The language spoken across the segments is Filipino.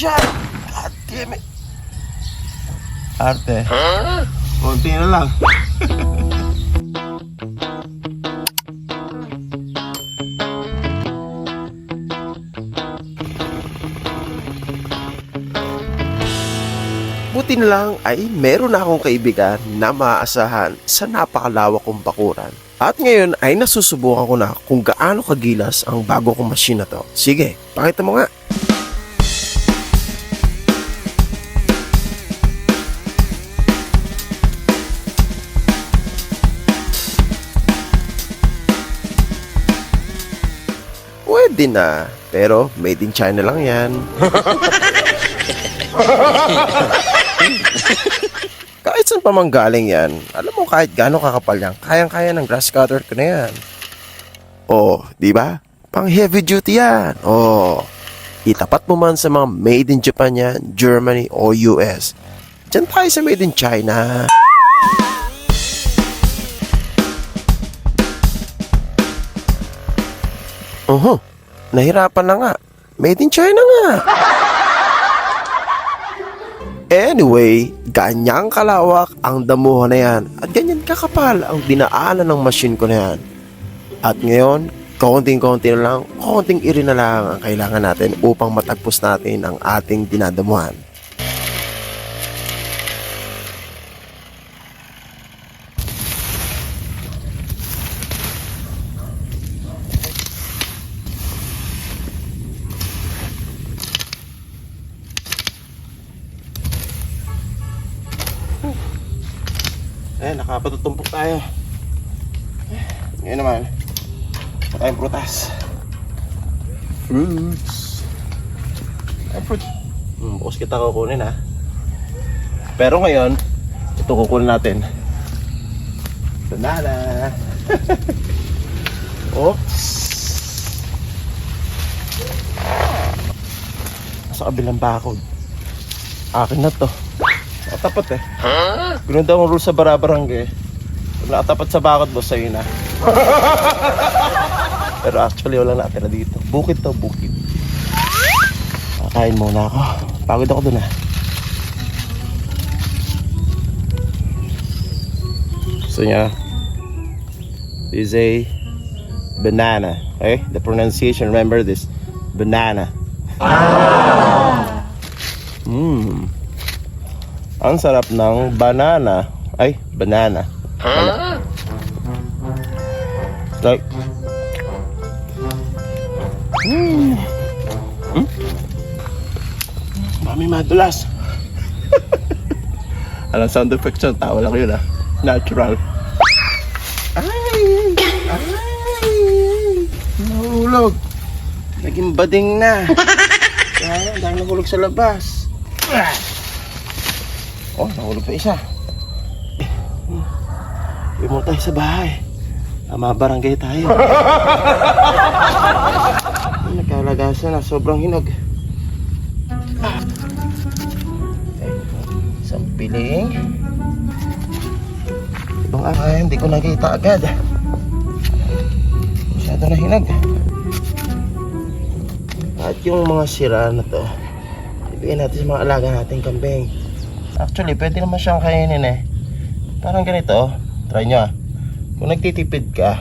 yan. God damn it. Arte. Konti na lang. Buti na lang ay meron na akong kaibigan na maaasahan sa napakalawak kong bakuran. At ngayon ay nasusubukan ko na kung gaano kagilas ang bago kong machine na to. Sige, pakita mo nga. Pwede na, pero made in China lang yan. Kahit saan pa mang galing yan, alam mo kahit gaano kakapal yan, kayang-kaya ng grass cutter ko na yan. Oh, di ba? Pang heavy duty yan. Oh, itapat mo man sa mga made in Japan yan, Germany o US. Diyan tayo sa made in China. Nahirapan na nga. Made in China nga. Anyway, ganyang kalawak ang damuhan na yan at ganyan kakapal ang dinaanan ng machine ko na yan. At ngayon, konting-konti na lang, konting iri na lang ang kailangan natin upang matagpos natin ang ating dinadamuhan. Ayan, nakapatutumpok tayo. Ngayon naman, tayong prutas. Fruits. Ay, fruit. Bukas kita kukunin ha. Pero ngayon, ito kukunin natin. Banana. Oops. Sa kabilang bakod. Akin na to. Natapat eh. Ganun daw ang rule sa Barabarangge. Pag nakatapat sa bakod, boss, sa'yo na. Pero actually, wala natira dito. Bukid to, bukid. Kakain muna ako. Pagod ako dun ah. So niya, this is a banana. Okay? The pronunciation, remember this. Banana. Ang sarap ng banana. Ay, banana. Like Mami madulas. Alam, sound effects yun. Tawa lang yun ah. Natural. Ay! Nahulog. Naging bading na. Kaya, dahil nahulog sa labas. Oh, nahulog pa isa. Uwi mo tayo sa bahay. Mabarangay tayo. Nagkalagasan na, sobrang hinog. Isang piling. Ibang ay, hindi ko nakita agad. Masyado na hinog. At yung mga sira na to, ibigay natin sa mga alaga nating kambing. Actually, pwede naman siyang kainin eh. Parang ganito, try nyo ah. Kung nagtitipid ka,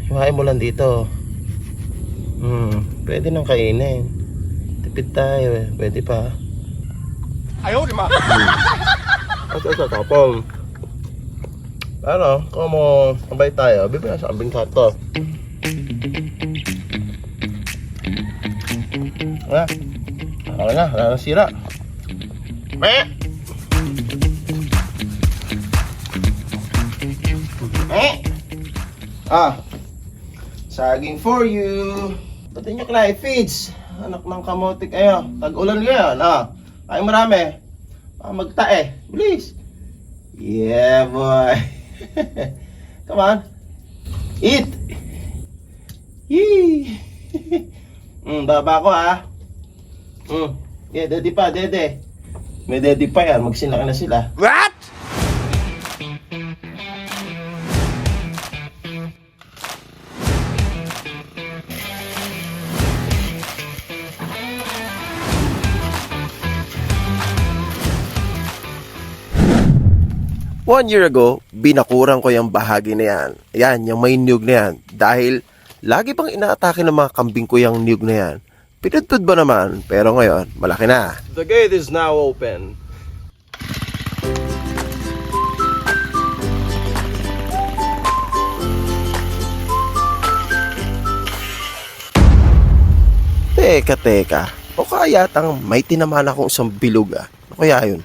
hiwain mo lang dito. Pwede nang kainin. Tipid tayo eh, pwede pa. Ayaw, di ma! Ito, tapong. Ano, kung mo kabay tayo, bibigyan sa kambing kato. Wala na, wala na sira. Saging for you. Pati nyo kina feeds. Anak ng kamote kayo. Tag-ulan ngayon. Kaya marami. Magtae. Bilis. Yeah boy. Come on. Eat. Yee. Baba ko ha. Yeah, daddy pa, dede. May daddy pa yan, magsinaki na sila. What? 1 year ago, binakuran ko yung bahagi na yan. Yan, yung may niyog na yan. Dahil lagi pang inaatake ng mga kambing ko yung niyog na yan. Pinutod ba naman? Pero ngayon, malaki na. The gate is now open. Teka. O kaya yatang may tinamaan akong isang bilog ah. Ano kaya yun?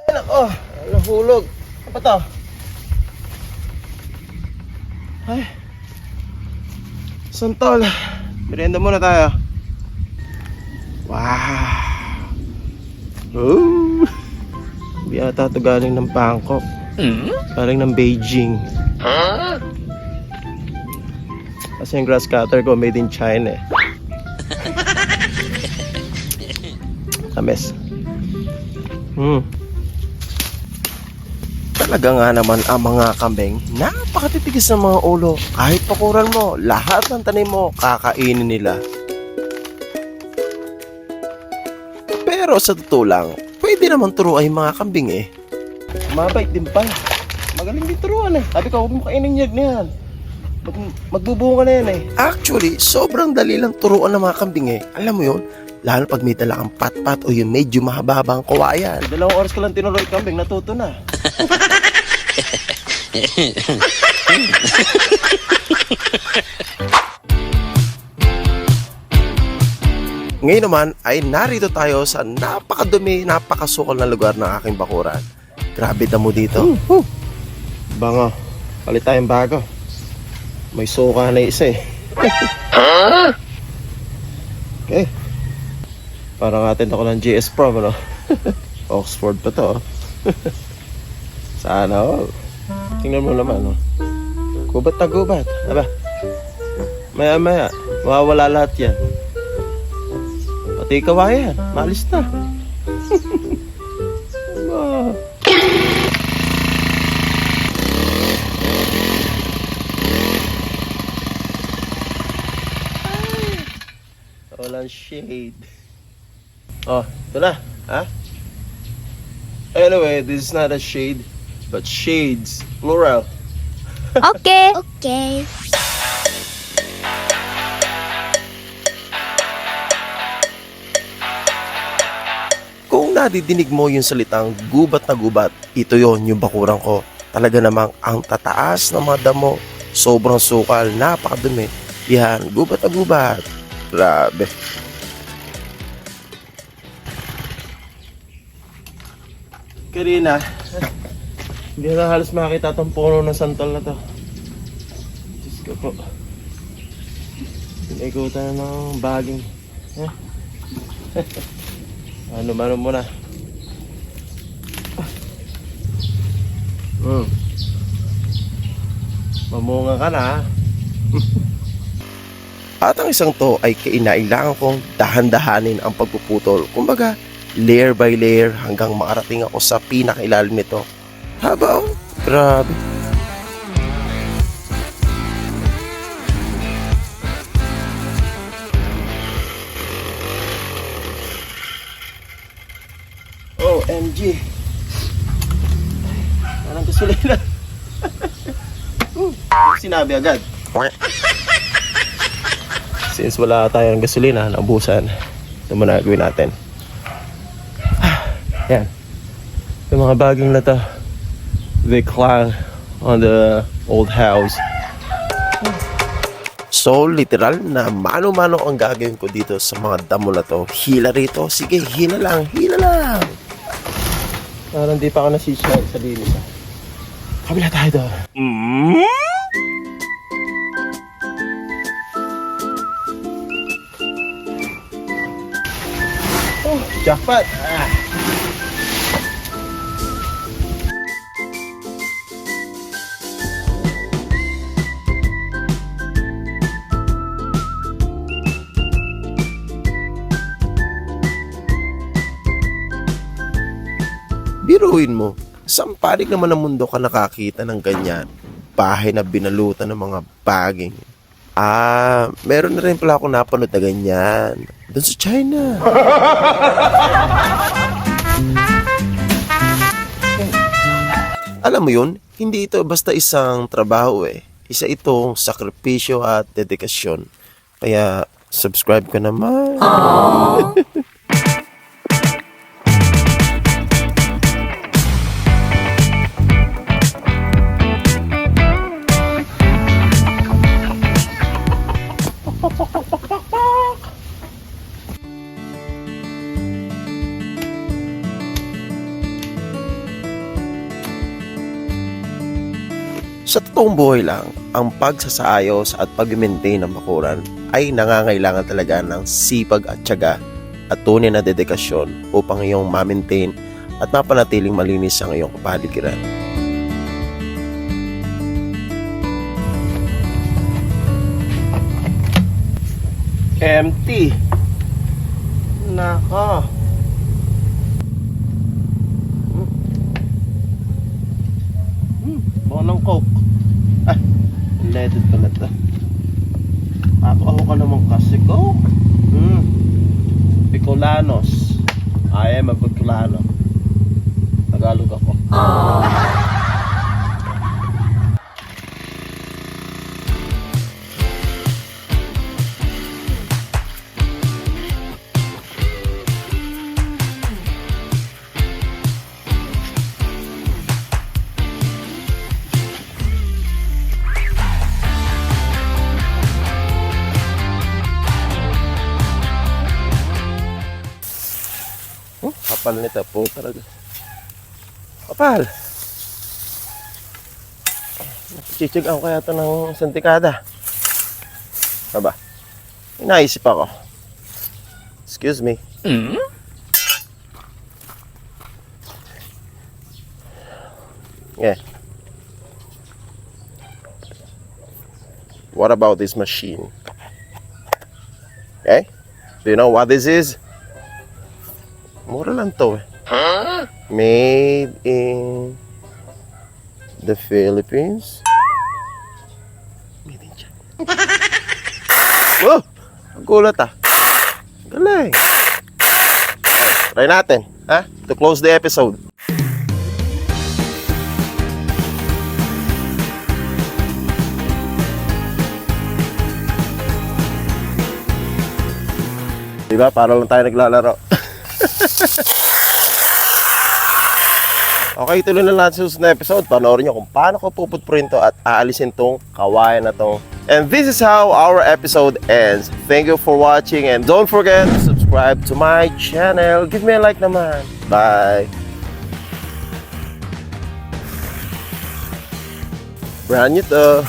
Ay nako, nahulog. Ano ba to? Ay. Santol. Merienda muna tayo. Wow. Oh. Hindi ata ito galing ng Bangkok. Galing ng Beijing. Kasi yung grass cutter ko made in China eh. Tamis. Talaga nga naman ang mga kambing, napakatitigas ng mga ulo. Kahit pakuran mo, lahat ng tanim mo, kakainin nila. Pero sa totoo lang, pwede naman turuan yung mga kambing eh. Mabait din pa. Magaling din turuan eh. Sabi ka, huwag mo kainin yag na yan. Magbubunga na yan eh. Actually, sobrang dali lang turuan ng mga kambing eh. Alam mo yun, lalo pag may dala kang pat-pat o yung medyo mahaba-habang kawayan. 2 oras ko lang tinuruan yung kambing, natuto na. Ngayon naman ay narito tayo sa napakadumi, napakasukal na lugar ng aking bakuran. Grabe damo dito. Bango, palit tayong bago. May suka na isa eh. Okay. Parang atin ako ng GS Pro, ano? Oxford pa to. Sana all. Tingnan mo naman, no? Gubat na gubat. Aba, maya-maya, mawawala lahat yan. Pati kawayan, maalis na. Walang shade. Oh, ito na. Ha? Anyway, this is not a shade, but shades. Plural. Okay. Okay. Kung nadidinig mo yung salitang gubat na gubat, ito yon yung bakuran ko. Talaga namang ang tataas ng mga damo. Sobrang sukal, napakadumi. Yan, gubat na gubat. Grabe. Karina, hindi na halos makita itong puno ng santol na to. Diyos ko po. Pinaikutan ng baging. Ano muna. Mamunga ka na. At ang isang to ay kinailangan kong dahan-dahanin ang pagpuputol. Kumbaga, layer by layer hanggang makarating ako sa pinakailalim nito. Haba oh, grabe. OMG. Parang gasolina. Sinabi agad. Since wala tayong gasolina, naubusan. Ito muna gawin natin. Yan. Yung mga baging na to, they clang on the old house. So, literal na mano-mano ang gagawin ko dito sa mga damo na to. Hila rito. Sige, hila lang. Parang di pa ako nasisya sa linis. Kabila tayo doon. Oh, jackpot! Biruin mo, saan panig naman ng mundo ka nakakita ng ganyan? Bahay na binalutan ng mga baging. Meron na rin pala ako napanood na ganyan. Doon sa China. Alam mo yun, hindi ito basta isang trabaho eh. Isa itong sakripisyo at dedikasyon. Kaya, subscribe ka naman. Sa totoong buhay lang, ang pagsasaayos at pag-maintain ng bakuran ay nangangailangan talaga ng sipag at tiyaga at tunay na dedikasyon upang iyong ma-maintain at mapanatiling malinis ang iyong kapaligiran. Empty. Nako. Bonong Coke. Ah, unleaded pala ito. Ako ka naman kasi ko. Bicolanos. I am a Bicolano. Tagalog ako. Kapal nito po talaga. Kapal. Chichig ako kaya ito ng santikada. Aba, inaisip ako. Excuse me. Yeah. What about this machine? Okay? Do you know what this is? Mura lang to eh. Made in the Philippines. Made in China. Oh! Ang gulat ah. Galing. Okay, try natin. Ha? To close the episode. Diba? Para lang tayo naglalaro. Okay, tuloy na natin sa susunod na episode. Panoorin nyo kung paano ko puputpurin to at aalisin tong kawayan na to. And this is how our episode ends. Thank you for watching and don't forget to subscribe to my channel. Give me a like naman. Bye! Brand new to.